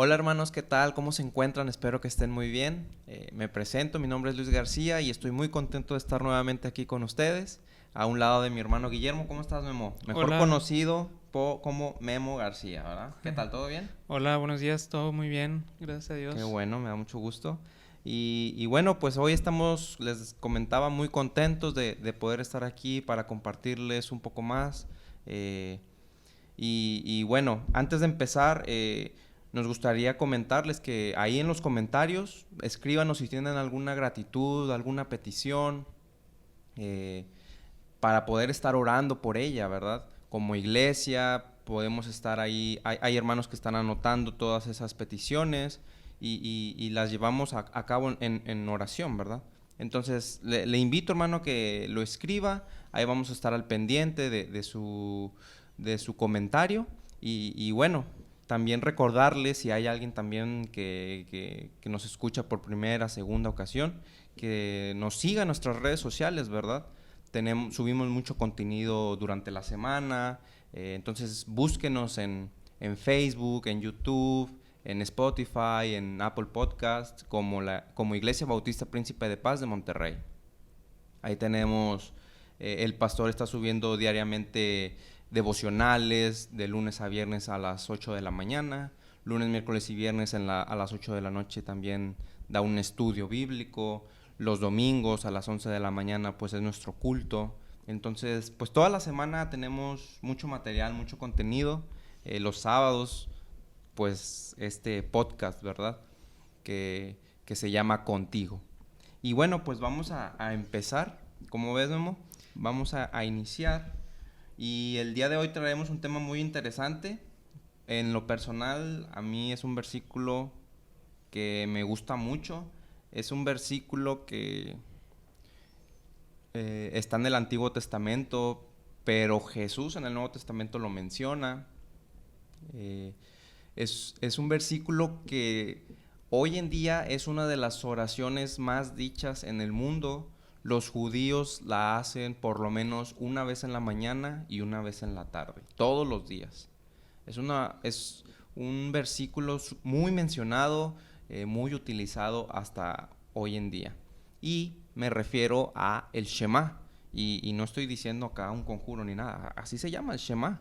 Hola hermanos, ¿qué tal? ¿Cómo se encuentran? Espero que estén muy bien. Me presento, mi nombre es Luis García y estoy muy contento de estar nuevamente aquí con ustedes, a un lado de mi hermano Guillermo. ¿Cómo estás, Memo? Mejor Hola, conocido como Memo García, ¿verdad? ¿Qué tal? ¿Todo bien? hola, buenos días, todo muy bien, gracias a Qué Dios. bueno, me da mucho gusto. Y bueno, pues hoy estamos, les comentaba, muy contentos de poder estar aquí para compartirles un poco más. eh, y bueno, antes de empezar, nos gustaría comentarles que ahí en los comentarios escríbanos si tienen alguna gratitud, alguna petición, eh, para poder estar orando por ella, ¿verdad? Como iglesia podemos estar ahí, hay hermanos que están anotando todas esas peticiones y las llevamos a cabo en oración, ¿verdad? Entonces le invito, hermano, que lo escriba, ahí vamos a estar al pendiente de su comentario y bueno, también recordarles si hay alguien también que nos escucha por primera, segunda ocasión, que nos siga en nuestras redes sociales, ¿verdad? Subimos mucho contenido durante la semana, entonces búsquenos en Facebook, en YouTube, en Spotify, en Apple Podcast, como Iglesia Bautista Príncipe de Paz de Monterrey. Ahí tenemos, el pastor está subiendo diariamente devocionales de lunes a viernes a las 8 de la mañana, lunes, miércoles y viernes a las 8 de la noche también da un estudio bíblico, los domingos a las 11 de la mañana pues es nuestro culto. Entonces pues toda la semana tenemos mucho material, mucho contenido. Los sábados pues este podcast, ¿verdad? Que se llama Contigo. Y bueno, pues vamos a empezar. Como ves, Memo, vamos a iniciar. Y el día de hoy traemos un tema muy interesante. En lo personal, a mí es un versículo que me gusta mucho. Es un versículo que está en el Antiguo Testamento, pero Jesús en el Nuevo Testamento lo menciona. Eh, es un versículo que hoy en día es una de las oraciones más dichas en el mundo. Los judíos la hacen por lo menos una vez en la mañana y una vez en la tarde, todos los días. Es un versículo muy mencionado, muy utilizado hasta hoy en día. Y me refiero a el Shema. Y no estoy diciendo acá un conjuro ni nada, así se llama el Shema.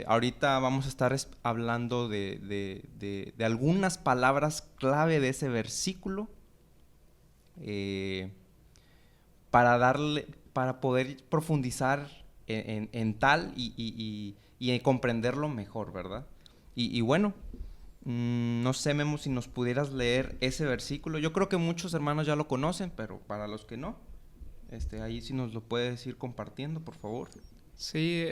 Ahorita vamos a estar hablando de algunas palabras clave de ese versículo, eh, para poder profundizar en tal y comprenderlo mejor, ¿verdad? Y bueno, no sé, Memo, si nos pudieras leer ese versículo. Yo creo que muchos hermanos ya lo conocen, pero para los que no, ahí sí nos lo puedes ir compartiendo, por favor. Sí,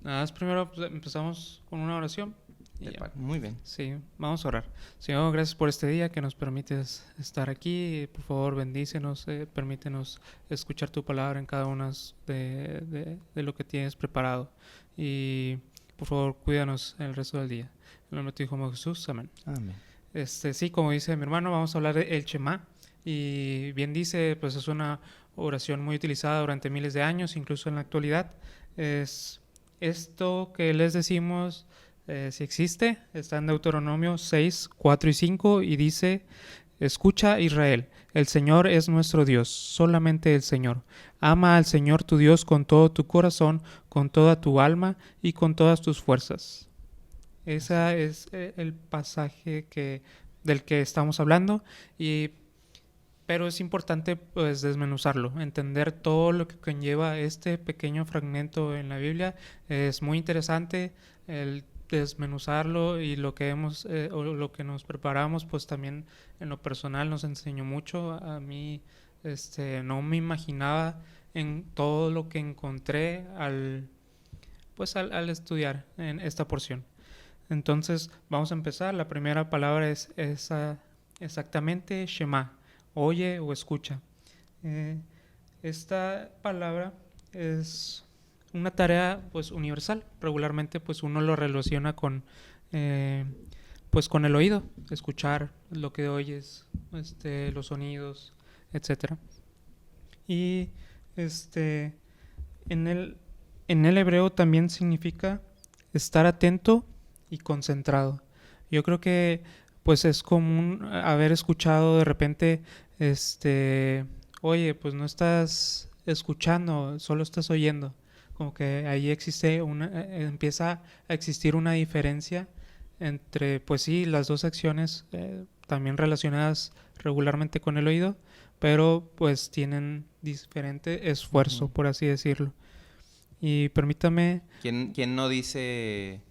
nada más primero pues, empezamos con una oración y ya. Muy bien. Sí, vamos a orar. Señor, gracias por este día que nos permites estar aquí. Por favor, bendícenos, permítenos escuchar tu palabra en cada una de lo que tienes preparado. Y por favor, cuídanos el resto del día. En el nombre de tu Hijo Jesús, amén. Amén. Sí, como dice mi hermano, vamos a hablar del Shema. Y bien dice, pues es una oración muy utilizada durante miles de años, incluso en la actualidad. Es esto que les decimos, si existe, está en Deuteronomio 6, 4 y 5 y dice: escucha, Israel, el Señor es nuestro Dios, solamente el Señor. Ama al Señor tu Dios con todo tu corazón, con toda tu alma y con todas tus fuerzas. Así Ese es. es el pasaje del que estamos hablando, pero es importante pues desmenuzarlo, entender todo lo que conlleva este pequeño fragmento en la Biblia. Es muy interesante el desmenuzarlo y lo que o lo que nos preparamos pues también en lo personal nos enseñó mucho. A mí no me imaginaba en todo lo que encontré al estudiar en esta porción. Entonces vamos a empezar. La primera palabra es esa, exactamente Shema, oye o escucha. Eh, esta palabra es una tarea pues universal. Regularmente pues uno lo relaciona eh, pues con el oído, escuchar lo que oyes, los sonidos, etcétera. Y este en el en el hebreo también significa estar atento y concentrado. Yo creo que pues es común haber escuchado de repente, oye, pues no estás escuchando, solo estás oyendo. Como que ahí empieza a existir una diferencia entre, pues sí, las dos acciones también relacionadas regularmente con el oído, pero pues tienen diferente esfuerzo, por así decirlo. Y permítame... ¿Quién no dice,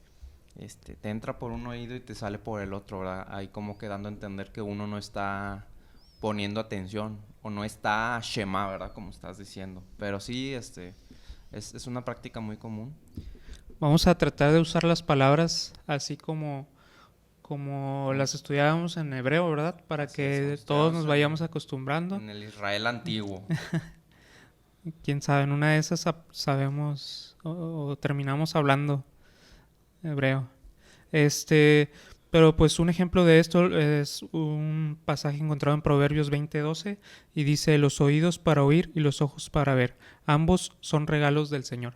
te entra por un oído y te sale por el otro, ¿verdad? Ahí como que dando a entender que uno no está poniendo atención o no está shema, ¿verdad? Como estás diciendo. Pero sí, es una práctica muy común. Vamos a tratar de usar las palabras así como las estudiábamos en hebreo, ¿verdad? Para Así que todos nos vayamos acostumbrando. En el Israel antiguo. Quién sabe, en una de esas sabemos o terminamos hablando hebreo. Pero pues un ejemplo de esto es un pasaje encontrado en Proverbios 20:12 y dice: los oídos para oír y los ojos para ver, ambos son regalos del Señor.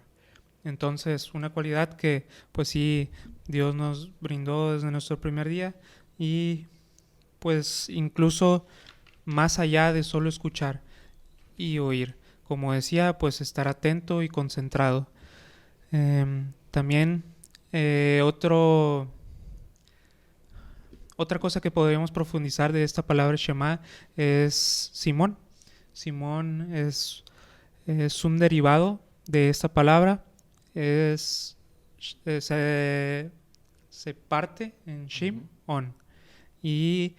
Entonces, una cualidad que pues sí Dios nos brindó desde nuestro primer día, y pues incluso más allá de solo escuchar y oír. Como decía, pues estar atento y concentrado. También otra cosa que podríamos profundizar de esta palabra Shema es Simón. Simón es un derivado de esta palabra. Se parte en Shim, on. Y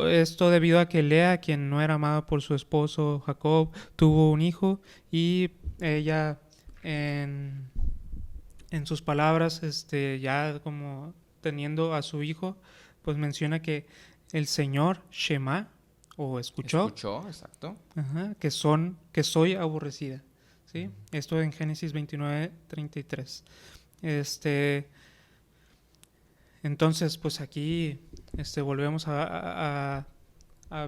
esto debido a que Lea, quien no era amada por su esposo Jacob, tuvo un hijo, y ella en sus palabras, ya como teniendo a su hijo, pues menciona que el Señor Shema, o escuchó, exacto. Que soy aborrecida. ¿Sí? Esto en Génesis 29:33. Entonces, pues aquí volvemos a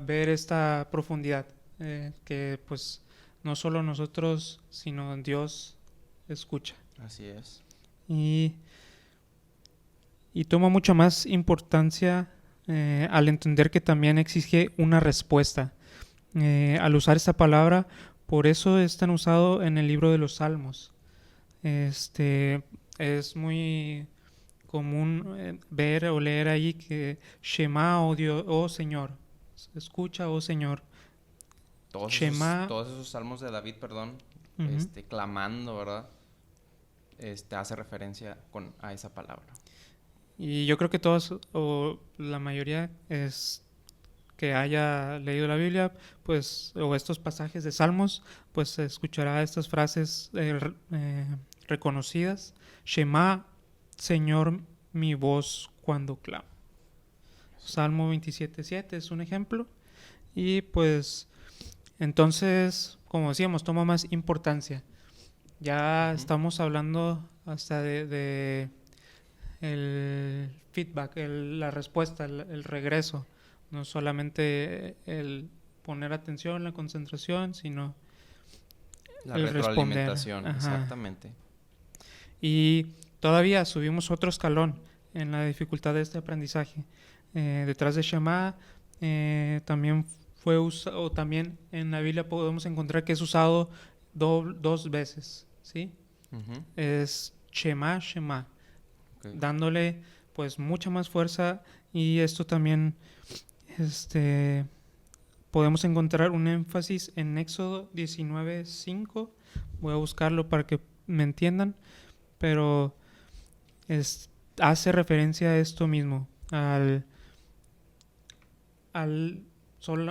ver esta profundidad, que pues no solo nosotros, sino Dios escucha. Así es. Y toma mucha más importancia al entender que también exige una respuesta. Al usar esta palabra, por eso es tan usado en el libro de los Salmos. Es muy común ver o leer ahí que Shema, oh Dios, oh Señor, escucha, oh Señor. Todos esos salmos de David, clamando, ¿verdad? Hace referencia a esa palabra. Y yo creo que todos, o la mayoría, que haya leído la Biblia, pues, o estos pasajes de Salmos, pues escuchará estas frases reconocidas. Shema, Señor, mi voz cuando clamo. Salmo 27:7 es un ejemplo. Y pues entonces, como decíamos, toma más importancia. Ya estamos hablando hasta de el feedback, la respuesta, el regreso. No solamente el poner atención, la concentración, sino la retroalimentación, exactamente. Y todavía subimos otro escalón en la dificultad de este aprendizaje. Detrás de Shema también fue usado, o también en la Biblia podemos encontrar que es usado dos veces, ¿sí? Es Shema, Shema, dándole pues mucha más fuerza. Y esto también podemos encontrar un énfasis en Éxodo 19:5. Voy a buscarlo para que me entiendan, pero hace referencia a esto mismo,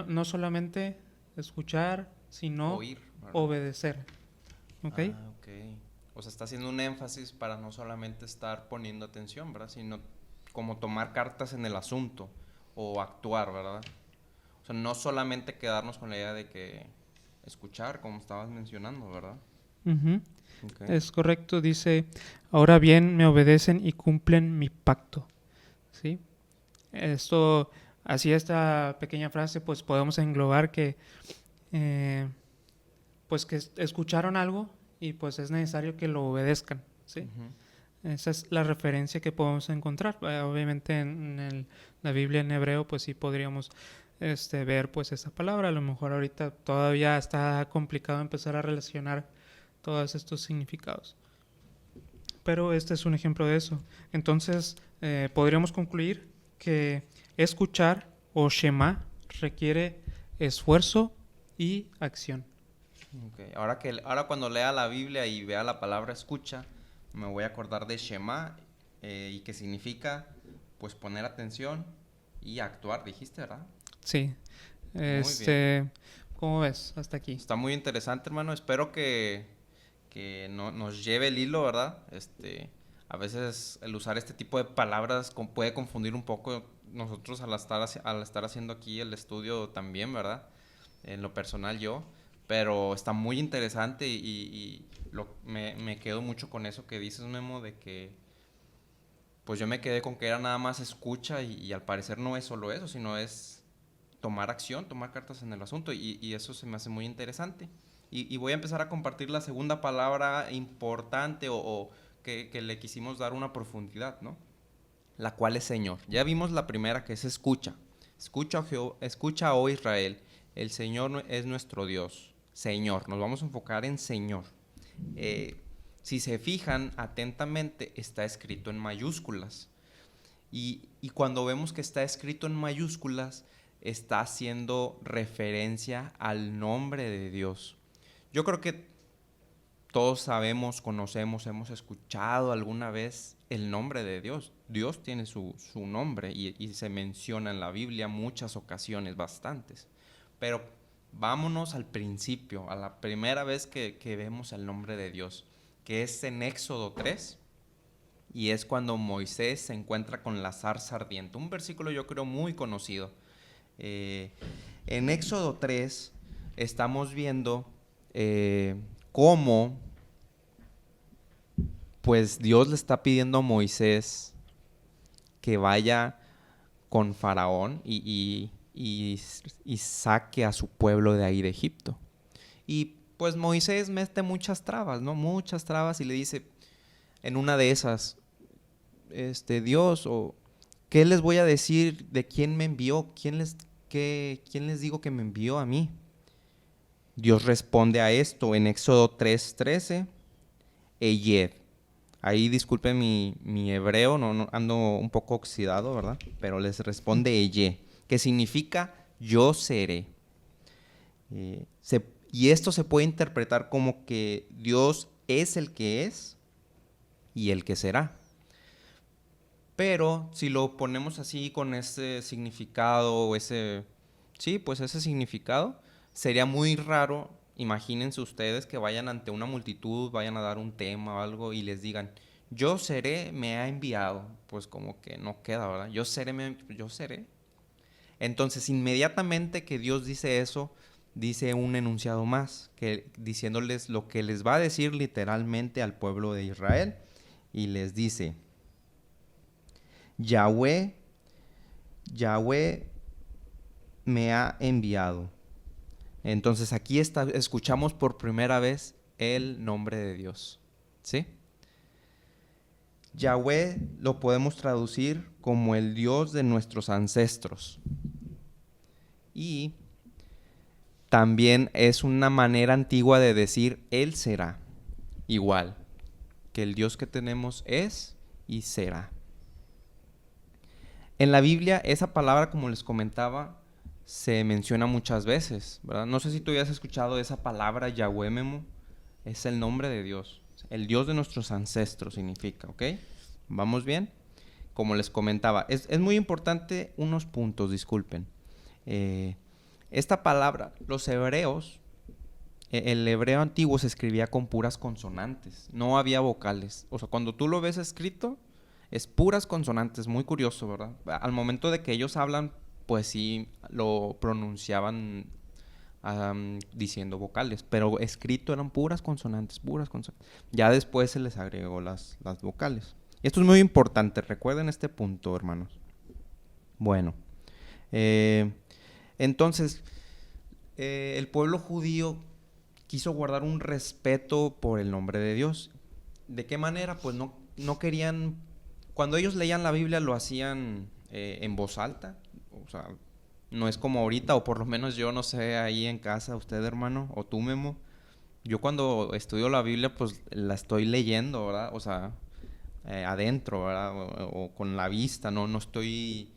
no solamente escuchar, sino oír, obedecer. ¿Okay? O sea, está haciendo un énfasis para no solamente estar poniendo atención, ¿verdad? Sino como tomar cartas en el asunto o actuar, ¿verdad? O sea, no solamente quedarnos con la idea de que escuchar, como estabas mencionando, ¿verdad? Es correcto, dice: ahora bien, me obedecen y cumplen mi pacto. ¿Sí? Esto, así esta pequeña frase, pues podemos englobar que pues que escucharon algo y pues es necesario que lo obedezcan, ¿sí? Esa es la referencia que podemos encontrar. Obviamente la Biblia en hebreo, pues sí podríamos ver pues esa palabra. A lo mejor ahorita todavía está complicado empezar a relacionar todos estos significados. Pero este es un ejemplo de eso. Entonces, podríamos concluir que escuchar o Shema requiere esfuerzo y acción. Okay. Ahora cuando lea la Biblia y vea la palabra escucha, me voy a acordar de Shema, y que significa pues poner atención y actuar, dijiste, ¿verdad? Sí. Muy bien. ¿Cómo ves? Hasta aquí. Está muy interesante, hermano. Espero que no, nos lleve el hilo, ¿verdad? A veces el usar este tipo de palabras puede confundir un poco nosotros al estar haciendo aquí el estudio también, ¿verdad? En lo personal yo. Pero está muy interesante y me quedo mucho con eso que dices, Memo, de que pues yo me quedé con que era nada más escucha y al parecer no es solo eso, sino es tomar acción, tomar cartas en el asunto y eso se me hace muy interesante. Y voy a empezar a compartir la segunda palabra importante o que le quisimos dar una profundidad, ¿no? La cual es Señor. Ya vimos la primera, que es escucha. Escucha, oh Israel, el Señor es nuestro Dios. Señor, nos vamos a enfocar en Señor. Si se fijan atentamente, está escrito en mayúsculas. Y cuando vemos que está escrito en mayúsculas, está haciendo referencia al nombre de Dios. Yo creo que todos sabemos, conocemos, hemos escuchado alguna vez el nombre de Dios. Dios tiene su nombre y se menciona en la Biblia muchas ocasiones, bastantes. Pero vámonos al principio, a la primera vez que vemos el nombre de Dios, que es en Éxodo 3. Y es cuando Moisés se encuentra con la zarza ardiente. Un versículo yo creo muy conocido. En Éxodo 3 estamos viendo cómo pues Dios le está pidiendo a Moisés que vaya con Faraón y saque a su pueblo de ahí de Egipto. Y pues Moisés mete muchas trabas, ¿no? Muchas trabas y le dice en una de esas, Dios, o ¿qué les voy a decir de quién me envió? ¿Quién les digo que me envió a mí? Dios responde a esto en Éxodo 3:13, Eyed. Ahí disculpen mi hebreo, no ando un poco oxidado, ¿verdad? Pero les responde Eyed, que significa yo seré. Y esto se puede interpretar como que Dios es el que es y el que será. Pero si lo ponemos así con ese significado, ese significado, sería muy raro. Imagínense ustedes que vayan ante una multitud, vayan a dar un tema o algo y les digan, yo seré, me ha enviado. Pues como que no queda, ¿verdad? Yo seré. Entonces, inmediatamente que Dios dice eso, dice un enunciado más, diciéndoles lo que les va a decir literalmente al pueblo de Israel. Y les dice, Yahweh me ha enviado. Entonces aquí escuchamos por primera vez el nombre de Dios, ¿sí? Yahweh lo podemos traducir como el Dios de nuestros ancestros. Y también es una manera antigua de decir Él será. Igual que el Dios que tenemos es y será. En la Biblia esa palabra, como les comentaba, se menciona muchas veces, ¿verdad? No sé si tú habías escuchado esa palabra, Yahweh, Memo. Es el nombre de Dios. El Dios de nuestros ancestros significa, ¿ok? ¿Vamos bien? Como les comentaba, es muy importante unos puntos, disculpen. Esta palabra, los hebreos, el hebreo antiguo se escribía con puras consonantes, no había vocales. O sea, cuando tú lo ves escrito, es puras consonantes, muy curioso, ¿verdad? Al momento de que ellos hablan, pues sí lo pronunciaban diciendo vocales, pero escrito eran puras consonantes. Ya después se les agregó las vocales. Esto es muy importante, recuerden este punto, hermanos. Bueno, entonces, el pueblo judío quiso guardar un respeto por el nombre de Dios. ¿De qué manera? Pues no no querían, cuando ellos leían la Biblia lo hacían en voz alta, o sea, no es como ahorita, o por lo menos yo no sé ahí en casa, usted hermano, o tú Memo. Yo cuando estudio la Biblia pues la estoy leyendo, ¿verdad? O sea, adentro, ¿verdad? O con la vista, no estoy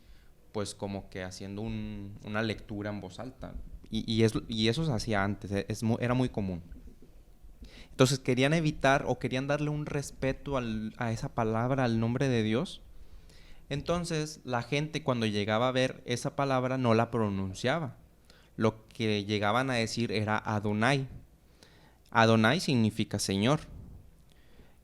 pues como que haciendo una lectura en voz alta. Y eso se hacía antes, era muy común. Entonces querían evitar o querían darle un respeto a esa palabra, al nombre de Dios. Entonces la gente cuando llegaba a ver esa palabra no la pronunciaba. Lo que llegaban a decir era Adonai. Adonai significa Señor.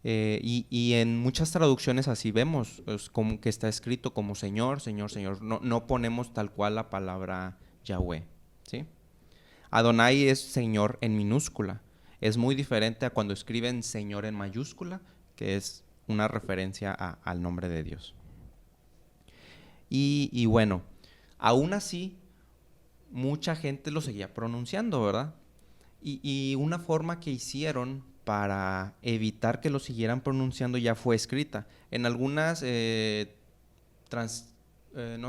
Y en muchas traducciones así vemos, es como que está escrito como Señor, Señor, Señor. No ponemos tal cual la palabra Yahweh, ¿sí? Adonai es Señor en minúscula. Es muy diferente a cuando escriben Señor en mayúscula, que es una referencia al nombre de Dios. Y bueno, aún así, mucha gente lo seguía pronunciando, ¿verdad? Y una forma que hicieron para evitar que lo siguieran pronunciando ya fue escrita. En algunas, no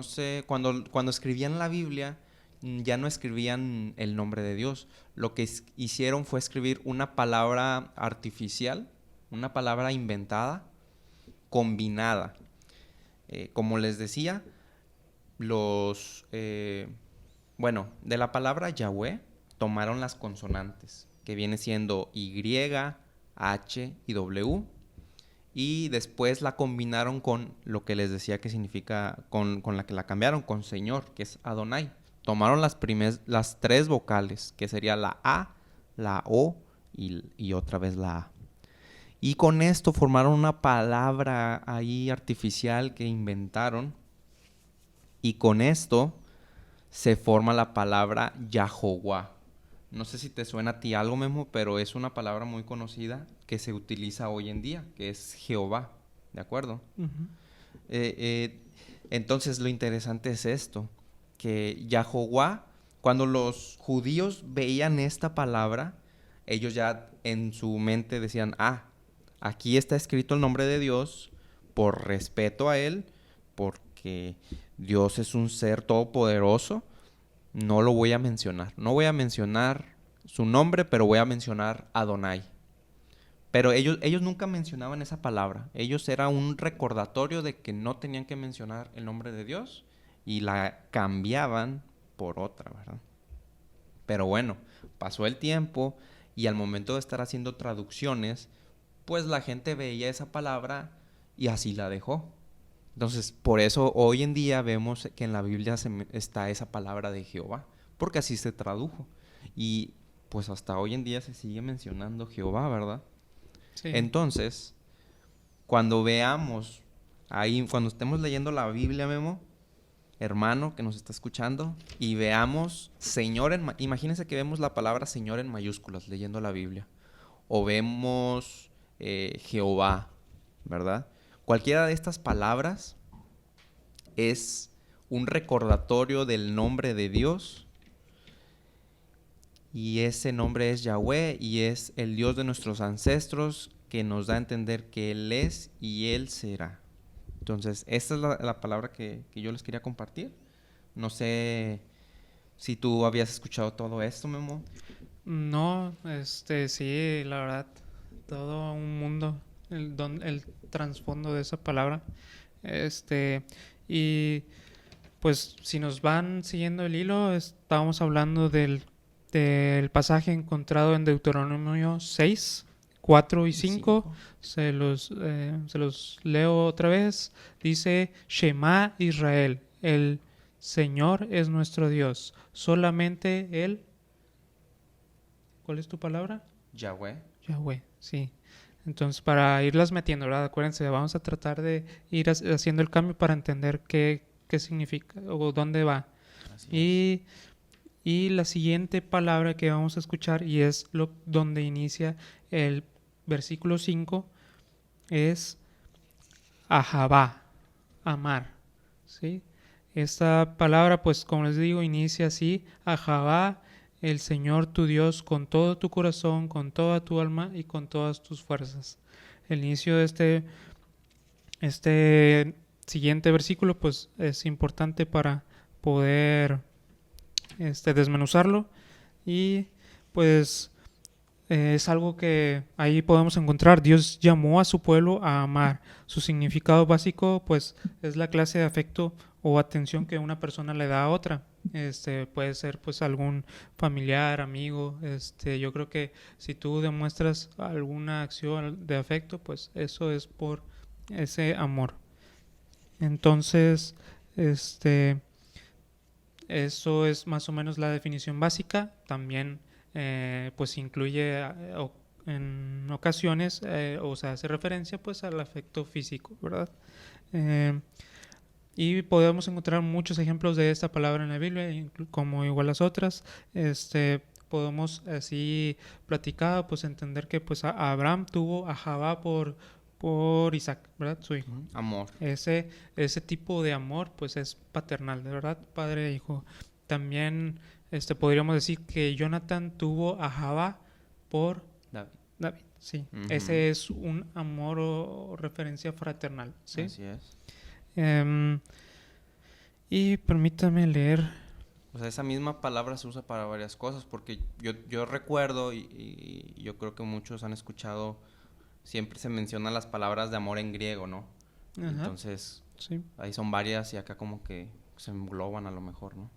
sé, cuando escribían la Biblia, ya no escribían el nombre de Dios. Lo que hicieron fue escribir una palabra artificial, una palabra inventada, combinada. Como les decía, de la palabra Yahweh tomaron las consonantes, que viene siendo Y, H y W, y después la combinaron con lo que les decía que significa, con la que la cambiaron, con Señor, que es Adonai. Tomaron las tres vocales, que sería la A, la O y otra vez la A. Y con esto formaron una palabra ahí artificial que inventaron, y con esto se forma la palabra Yahová. No sé si te suena a ti algo, Memo, pero es una palabra muy conocida que se utiliza hoy en día, que es Jehová, ¿de acuerdo? Uh-huh. Entonces lo interesante es esto, que Yahová, cuando los judíos veían esta palabra, ellos ya en su mente decían, aquí está escrito el nombre de Dios, por respeto a Él, porque Dios es un ser todopoderoso, no lo voy a mencionar. No voy a mencionar su nombre, pero voy a mencionar Adonai. Pero ellos nunca mencionaban esa palabra. Ellos era un recordatorio de que no tenían que mencionar el nombre de Dios y la cambiaban por otra, ¿verdad? Pero bueno, pasó el tiempo y al momento de estar haciendo traducciones, pues la gente veía esa palabra y así la dejó. Entonces, por eso hoy en día vemos que en la Biblia está esa palabra de Jehová, porque así se tradujo. Y pues hasta hoy en día se sigue mencionando Jehová, ¿verdad? Sí. Entonces, cuando veamos ahí, cuando estemos leyendo la Biblia, Memo, hermano que nos está escuchando, y veamos Señor imagínense que vemos la palabra Señor en mayúsculas leyendo la Biblia, o vemos Jehová, ¿verdad? Cualquiera de estas palabras es un recordatorio del nombre de Dios, y ese nombre es Yahweh y es el Dios de nuestros ancestros, que nos da a entender que Él es y Él será. Entonces, esta es la palabra que yo les quería compartir. No sé si tú habías escuchado todo esto, Memo. No, sí, la verdad, todo un mundo, el trasfondo de esa palabra. Y pues si nos van siguiendo el hilo, estábamos hablando del pasaje encontrado en Deuteronomio 6, 4 y 5. Se los leo otra vez. Dice: Shema Israel, el Señor es nuestro Dios, solamente Él. ¿Cuál es tu palabra? Yahweh. Yahweh, sí. Entonces, para irlas metiendo, ¿verdad? Acuérdense, vamos a tratar de ir haciendo el cambio para entender qué significa o dónde va. Y la siguiente palabra que vamos a escuchar, y es donde inicia el versículo 5, es ahabá, amar, ¿sí? Esta palabra, pues como les digo, inicia así: ahabá, el Señor tu Dios, con todo tu corazón, con toda tu alma y con todas tus fuerzas. El inicio de Este siguiente versículo pues es importante para poder desmenuzarlo y pues es algo que ahí podemos encontrar. Dios llamó a su pueblo a amar. Su significado básico pues es la clase de afecto o atención que una persona le da a otra. Puede ser pues algún familiar, amigo. Yo creo que si tú demuestras alguna acción de afecto, pues eso es por ese amor. Entonces, eso es más o menos la definición básica. También pues incluye en ocasiones o se hace referencia pues al afecto físico, ¿verdad? Y podemos encontrar muchos ejemplos de esta palabra en la Biblia, como igual las otras. Podemos así platicado pues entender que pues a Abraham tuvo a Jabá por Isaac, ¿verdad? Su hijo. Amor. Ese tipo de amor pues es paternal, de verdad, padre e hijo. También podríamos decir que Jonathan tuvo a Jabá por David, sí. Ese es un amor o referencia fraternal, ¿sí? Así es. Y permítame leer. O sea, esa misma palabra se usa para varias cosas, porque yo recuerdo y yo creo que muchos han escuchado, siempre se mencionan las palabras de amor en griego, ¿no? Ajá. Entonces, sí. Ahí son varias y acá como que se engloban a lo mejor, ¿no?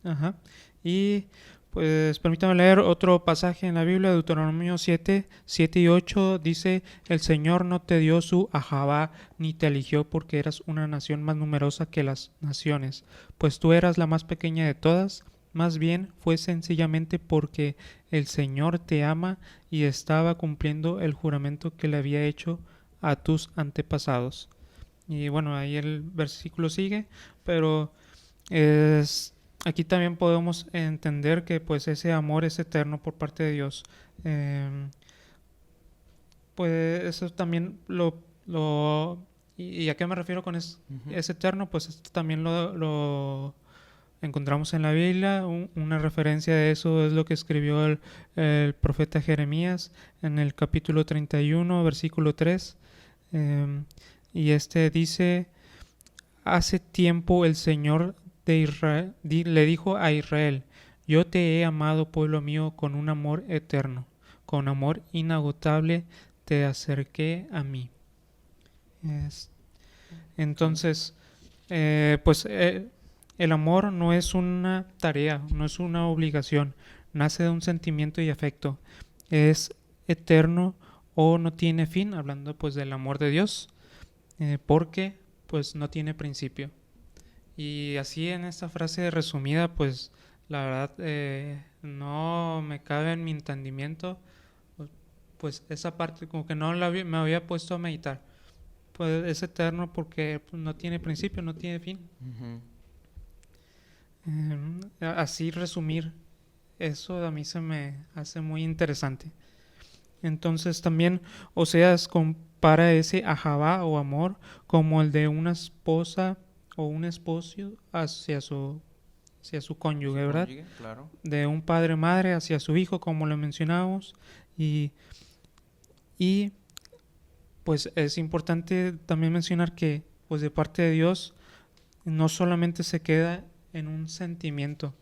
Ajá. Y pues permítame leer otro pasaje en la Biblia, Deuteronomio 7, 7 y 8, dice, el Señor no te dio su Ahabá, ni te eligió porque eras una nación más numerosa que las naciones, pues tú eras la más pequeña de todas, más bien fue sencillamente porque el Señor te ama y estaba cumpliendo el juramento que le había hecho a tus antepasados. Y bueno, ahí el versículo sigue, pero aquí también podemos entender que pues ese amor es eterno por parte de Dios. Pues eso también ¿y a qué me refiero con es eterno? Pues esto también lo encontramos en la Biblia. Una referencia de eso es lo que escribió el profeta Jeremías en el capítulo 31, versículo 3. Y dice, hace tiempo el Señor de Israel le dijo a Israel, yo te he amado, pueblo mío, con un amor eterno, con amor inagotable te acerqué a mí. Entonces, el amor no es una tarea, no es una obligación, nace de un sentimiento y afecto, es eterno o no tiene fin, hablando pues del amor de Dios, porque pues no tiene principio. Y así en esta frase resumida, pues la verdad no me cabe en mi entendimiento, pues esa parte como que no me había puesto a meditar. Pues es eterno porque pues, no tiene principio, no tiene fin. Así resumir eso a mí se me hace muy interesante. Entonces también Oseas compara ese ahabá o amor como el de una esposa o un esposo hacia su cónyuge, ¿verdad? Claro. De un padre-madre hacia su hijo, como lo mencionábamos. Y pues es importante también mencionar que pues de parte de Dios no solamente se queda en un sentimiento.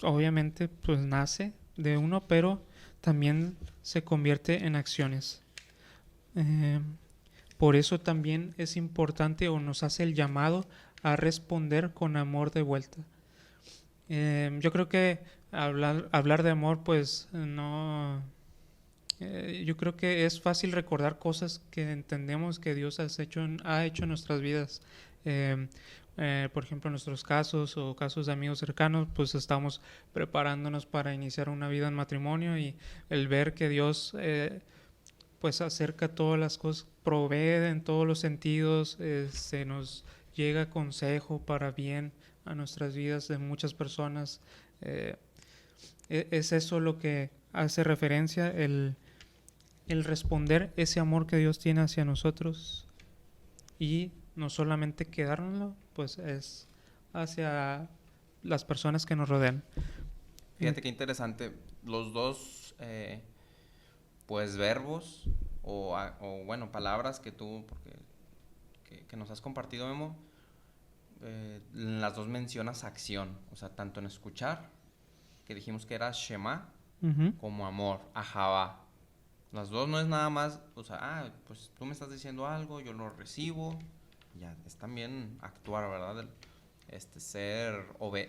Obviamente pues nace de uno, pero también se convierte en acciones. Por eso también es importante o nos hace el llamado a responder con amor de vuelta. Yo creo que hablar de amor pues no... yo creo que es fácil recordar cosas que entendemos que Dios ha hecho en nuestras vidas. Por ejemplo, en nuestros casos o casos de amigos cercanos, pues estamos preparándonos para iniciar una vida en matrimonio y el ver que Dios pues acerca todas las cosas, provee en todos los sentidos, se nos llega consejo para bien a nuestras vidas de muchas personas. Es eso lo que hace referencia el responder ese amor que Dios tiene hacia nosotros y no solamente quedárnoslo, pues es hacia las personas que nos rodean. Fíjate qué interesante, los dos pues verbos o bueno, palabras que tú, porque que nos has compartido, Memo, en las dos mencionas acción, o sea, tanto en escuchar, que dijimos que era Shema, como amor, Ahavá. Las dos no es nada más, o sea, pues tú me estás diciendo algo, yo lo recibo, ya, es también actuar, ¿verdad?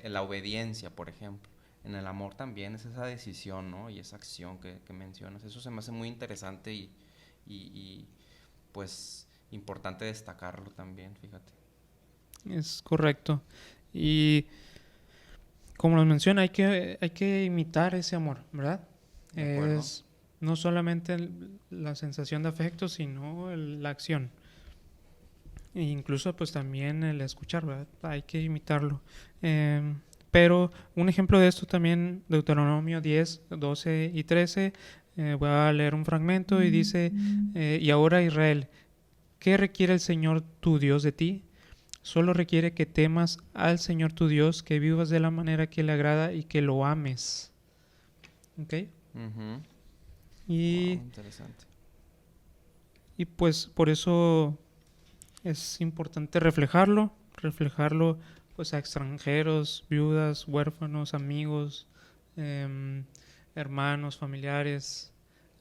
La obediencia, por ejemplo. En el amor también es esa decisión, ¿no? Y esa acción que mencionas. Eso se me hace muy interesante y pues importante destacarlo también, fíjate. Es correcto. Y como nos menciona, hay que imitar ese amor, ¿verdad? De acuerdo. Es no solamente la sensación de afecto, sino la acción. E incluso pues también el escuchar, ¿verdad? Hay que imitarlo. Pero un ejemplo de esto también, Deuteronomio 10, 12 y 13, voy a leer un fragmento y dice, y ahora Israel, ¿qué requiere el Señor tu Dios de ti? Solo requiere que temas al Señor tu Dios, que vivas de la manera que le agrada y que lo ames. ¿Ok? Y, wow, interesante. y pues por eso es importante reflejarlo pues a extranjeros, viudas, huérfanos, amigos, hermanos, familiares.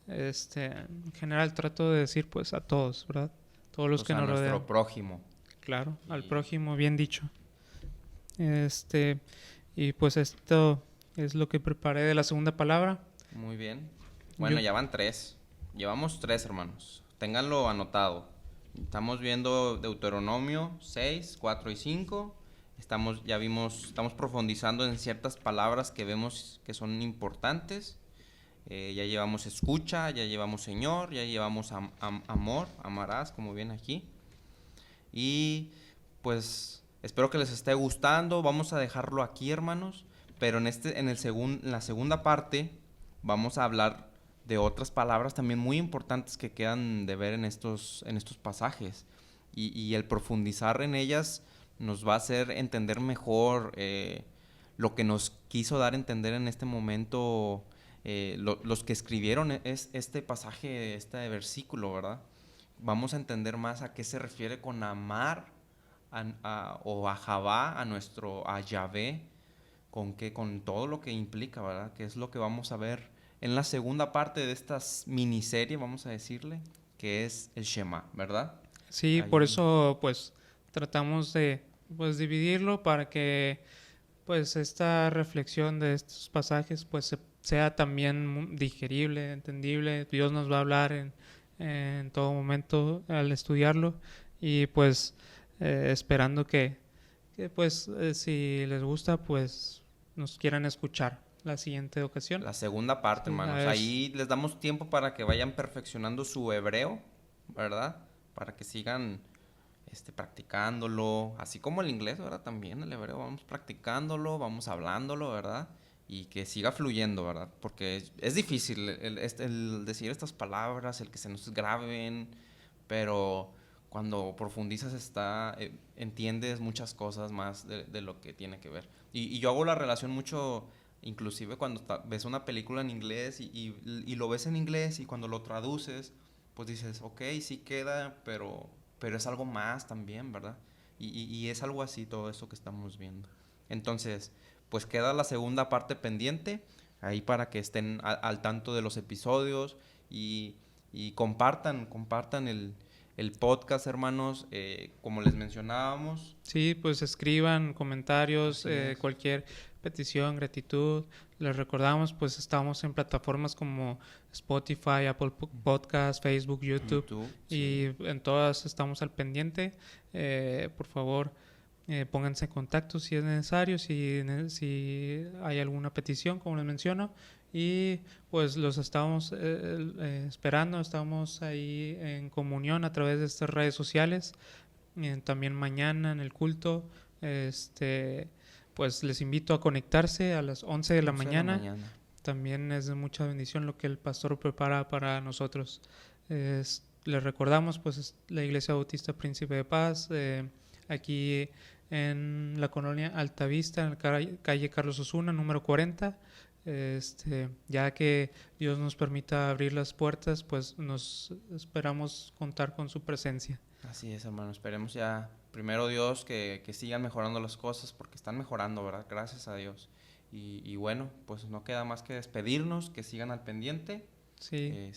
En general trato de decir pues a todos, ¿verdad? Todos los O que sea, nos rodean. nuestro prójimo. Claro, al Y prójimo, bien dicho. Y pues esto es lo que preparé de la segunda palabra. muy bien. Bueno, Yo- ya van 3. Llevamos 3, hermanos. Ténganlo anotado. Estamos viendo Deuteronomio 6, 4 y 5. Estamos profundizando en ciertas palabras que vemos que son importantes. Ya llevamos escucha, ya llevamos Señor, ya llevamos amor, amarás, como viene aquí. Y pues espero que les esté gustando. Vamos a dejarlo aquí, hermanos. Pero en la segunda parte vamos a hablar de otras palabras también muy importantes que quedan de ver en estos pasajes. Y el profundizar en ellas nos va a hacer entender mejor lo que nos quiso dar a entender en este momento los que escribieron este pasaje, este versículo, ¿verdad? Vamos a entender más a qué se refiere con amar o a Javá, a Yahvé, con todo lo que implica, ¿verdad? Que es lo que vamos a ver en la segunda parte de esta miniserie, vamos a decirle, que es el Shema, ¿verdad? sí, por Ahí, eso pues tratamos de pues dividirlo para que pues esta reflexión de estos pasajes pues sea también digerible, entendible. Dios nos va a hablar en todo momento al estudiarlo y pues esperando que pues si les gusta pues nos quieran escuchar la siguiente ocasión. la segunda parte, Sí, hermanos. Ahí les damos tiempo para que vayan perfeccionando su hebreo, ¿verdad? Para que sigan practicándolo, así como el inglés, ¿verdad? También el hebreo, vamos practicándolo, vamos hablándolo, ¿verdad? Y que siga fluyendo, ¿verdad? Porque es difícil el decir estas palabras, el que se nos graben, pero cuando profundizas entiendes muchas cosas más de lo que tiene que ver. Y yo hago la relación mucho, inclusive cuando ves una película en inglés y lo ves en inglés y cuando lo traduces, pues dices, ok, sí queda, pero es algo más también, ¿verdad? Y es algo así todo eso que estamos viendo. Entonces, pues queda la segunda parte pendiente, ahí para que estén al tanto de los episodios y compartan el podcast, hermanos, como les mencionábamos. Sí, pues escriban comentarios, Así es. cualquier petición, gratitud. Les recordamos, pues estamos en plataformas como Spotify, Apple Podcast, Facebook, YouTube YouTube, y sí. en todas estamos al pendiente. Por favor, pónganse en contacto si es necesario, si hay alguna petición, como les menciono. Y pues los estamos esperando, estamos ahí en comunión a través de estas redes sociales. También mañana en el culto, pues les invito a conectarse a las 11 de la 11 de la mañana. mañana. También es de mucha bendición lo que el pastor prepara para nosotros. Les recordamos, pues es la Iglesia Bautista Príncipe de Paz, aquí en la colonia Altavista, en la calle Carlos Osuna, número 40. Ya que Dios nos permita abrir las puertas, pues nos esperamos contar con su presencia. Así es, hermano. Esperemos ya, primero Dios, que sigan mejorando las cosas, porque están mejorando, ¿verdad? Gracias a Dios. Y bueno, pues no queda más que despedirnos, que sigan al pendiente. Sí,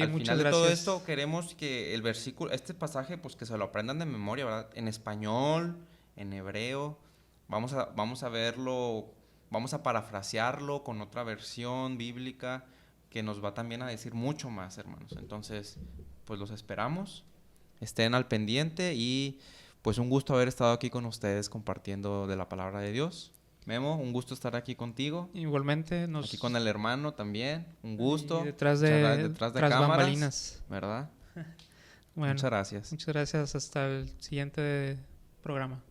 Al muchas final de todo gracias. esto queremos que el versículo, este pasaje, pues que se lo aprendan de memoria, ¿verdad? En español, en hebreo. Vamos a verlo, vamos a parafrasearlo con otra versión bíblica que nos va también a decir mucho más, hermanos. Entonces, pues los esperamos. Estén al pendiente y pues un gusto haber estado aquí con ustedes compartiendo de la palabra de Dios. Memo, un gusto estar aquí contigo. Igualmente Aquí con el hermano también, un gusto. detrás Detrás de tras cámaras, bambalinas. ¿verdad? Bueno, Muchas gracias. muchas gracias. Hasta el siguiente programa.